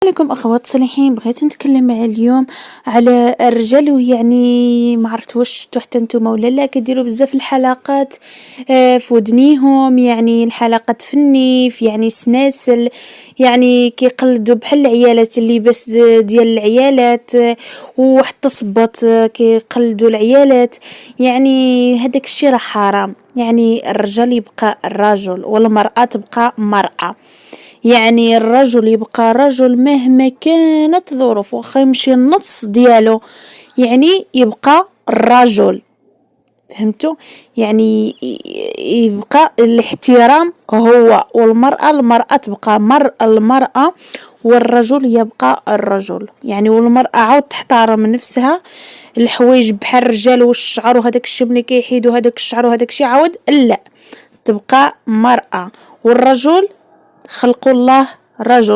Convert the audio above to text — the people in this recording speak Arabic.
عليكم اخوات صالحين. بغيت نتكلم اليوم على الرجال، ويعني ما عرفت واش شفتوا حتى نتوما ولا لا كديروا بزاف الحلقات في ودنيهم، يعني الحلقات في النيف، يعني سناسل، يعني كيقلدوا بحال العيالات اللي بس ديال العيالات، وحتى صباط كيقلدوا العيالات. يعني هذاك الشيء راه حرام. يعني الرجال يبقى الرجل والمرأة تبقى مرأة. يعني الرجل يبقى رجل مهما كانت ظروفه، واخا يمشي النص ديالو يعني يبقى الرجل. فهمتوا؟ يعني يبقى الاحترام هو، والمرأة المرأة تبقى المرأة، والرجل يبقى الرجل. يعني والمرأة عاود تحترم نفسها. الحوايج بحال الرجال والشعر وهداك الشيء ملي كيحيدوا هداك الشعر وهداك الشيء عاود لا، تبقى مرأة. والرجل خلق الله رجل.